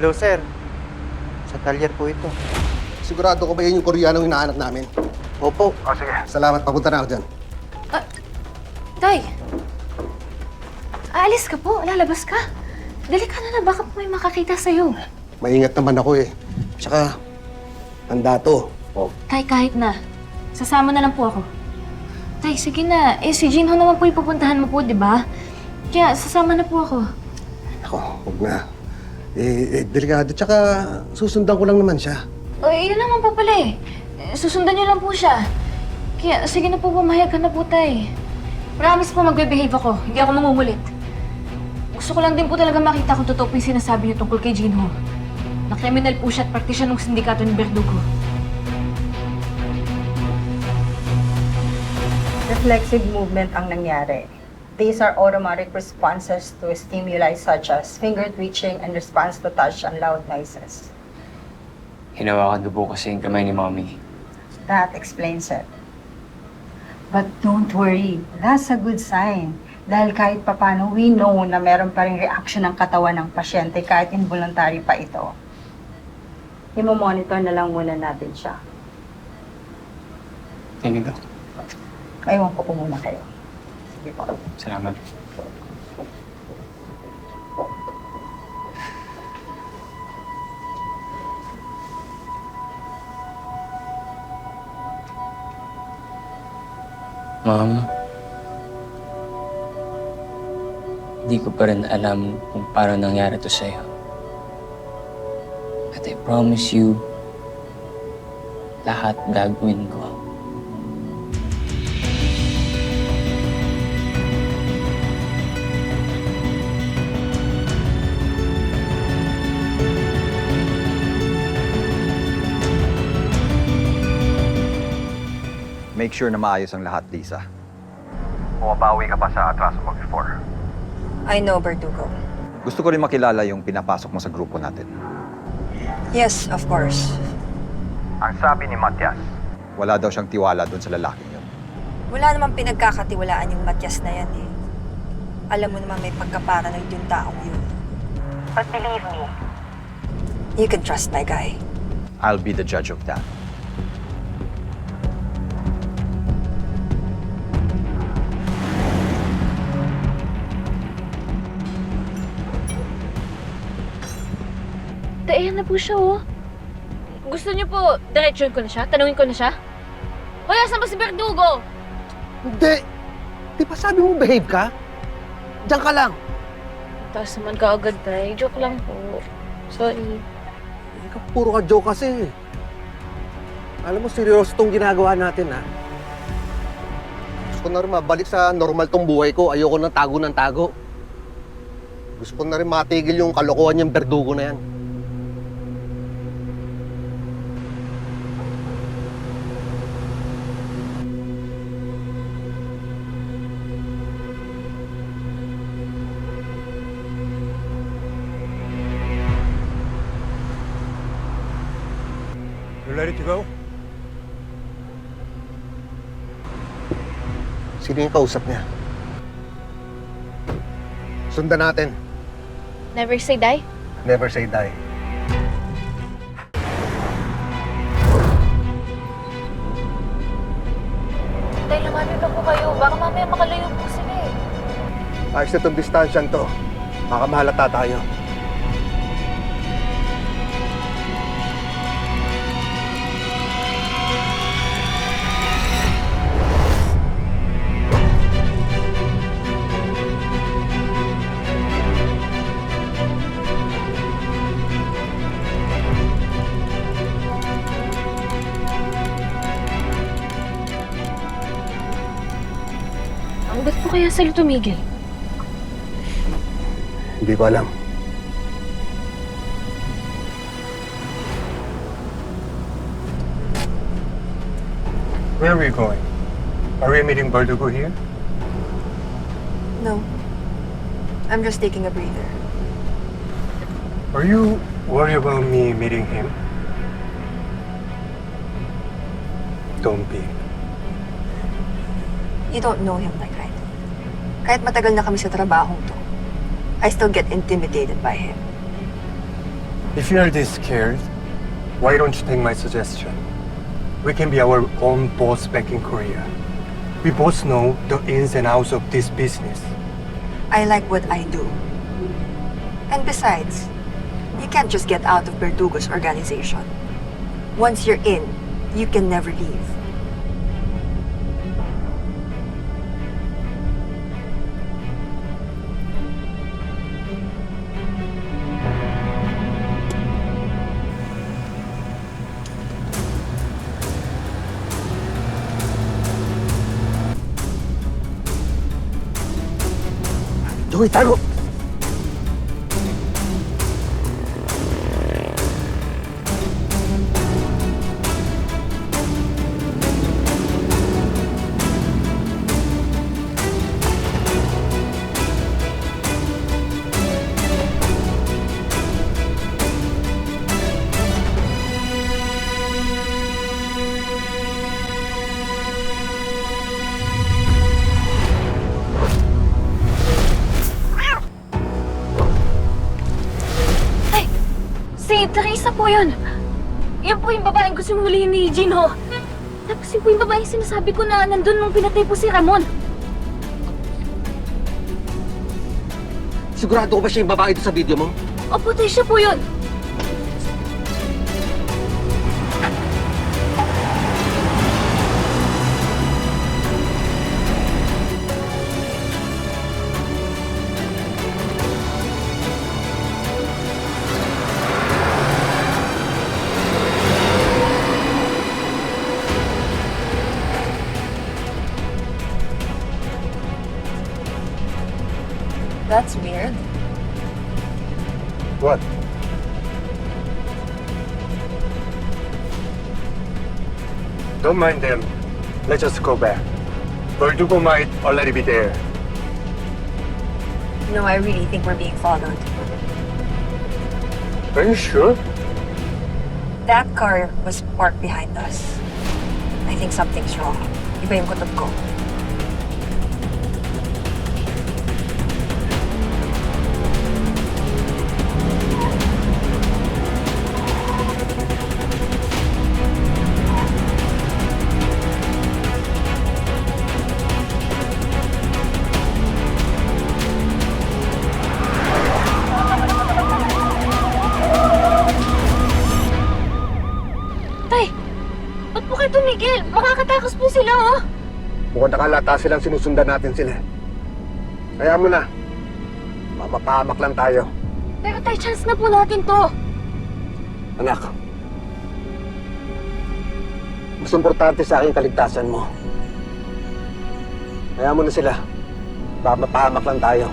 Hello, sir. Sa talyer po ito. Sigurado ko ba yun yung Koreanong hinahanap namin? Opo. O sige. Salamat, papunta na ako dyan. Tay! Aalis ka po, lalabas ka. Dali ka na, baka po may makakita sa'yo. Maingat naman ako eh. Tsaka, tanda to. Oh. Tay, kahit na. Sasama na lang po ako. Tay, sige na. Eh, si Jinho naman po ipupuntahan mo po, di ba? Kaya, sasama na po ako. Ako, huwag na. Delikado. Tsaka, susundan ko lang naman siya. Yun naman po pala eh. Susundan niyo lang po siya. Kaya, sige na po, pumayag ka na po, Tay. Promise po magbe-behave ako. Hindi ako mangungulit. Gusto ko lang din po talaga makita kung totoo po yung sinasabi niyo tungkol kay Jinho. Na kriminal po siya at parte siya ng sindikato ni Verdugo. Reflexive movement ang nangyari. These are automatic responses to stimuli such as finger twitching and response to touch and loud noises. Hinawakan ko po kasi yung kamay ni Mommy. That explains it. But don't worry, that's a good sign. Dahil kahit papano, we know na meron pa rin reaction ng katawan ng pasyente kahit involuntary pa ito. Imo-monitor na lang muna natin siya. Thank you, Doc. Aywan ko po muna kayo. Sige po. Salamat. Mom, hindi ko pa rin alam kung paano nangyari to sa'yo. At I promise you, lahat gagawin ko. Make sure na maayos ang lahat, Lisa. Bumabawi ka pa sa atraso mo before. I know, Verdugo. Gusto ko rin makilala yung pinapasok mo sa grupo natin. Yes, of course. Ang sabi ni Matias, wala daw siyang tiwala doon sa lalaking yun. Wala namang pinagkakatiwalaan yung Matias na yan eh. Alam mo naman may pagkaparanoid yung taong yun. But believe me, you can trust my guy. I'll be the judge of that. Ayan na po siya, oh. Gusto niyo po, diretsyon ko na siya? Tanungin ko na siya? Hoy, asan ba si Verdugo? Hindi! Di ba sabi mo behave ka? Diyan ka lang. Taas naman ka agad, Tay. Joke lang po. Sorry. Ikaw, puro ka joke kasi. Alam mo, seryoso tong ginagawa natin, ha? Gusto ko na rin mabalik sa normal tong buhay ko. Ayoko ng tago. Gusto ko na rin matigil yung kalokohan niyang Verdugo na yan. You ready to go? Sino yung kausap niya? Sundan natin. Never say die? Never say die. Tay, lumapit pa po kayo. Baka mamaya makalayo po sila eh. Ayos na itong distansyan to. Baka mahalata tayo. Ba't po kaya sila tumigil? Hindi ko alam. Where are we going? Are we meeting Verdugo here? No. I'm just taking a breather. Are you worried about me meeting him? Don't be. You don't know him like I do. Kahit matagal na kami sa trabahong to, I still get intimidated by him. If you are this scared, why don't you take my suggestion? We can be our own boss back in Korea. We both know the ins and outs of this business. I like what I do. And besides, you can't just get out of Verdugo's organization. Once you're in, you can never leave. Joey, tago! Si Teresa po yun. Yan po yung babaeng gusto hulihin ni Jinho. Tapos yun po yung babaeng sinasabi ko na nandun nung pinatay po si Ramon. Sigurado ko ba siya yung babae ito sa video mo? Opo, tayo siya po yun. That's weird. What? Don't mind them. Let's just go back. Verdugo might already be there. No, I really think we're being followed. Are you sure? That car was parked behind us. I think something's wrong. Iba yung kutob ko. Tay, ba't po kayo tumigil? Makakatakas po sila, oh. Mukhang nakalata silang sinusundan natin sila. Kaya mo na. Mapapahamak lang tayo. Pero tay, chance na po natin to. Anak. Mas importante sa akin kaligtasan mo. Kaya mo na sila. Mapapahamak lang tayo.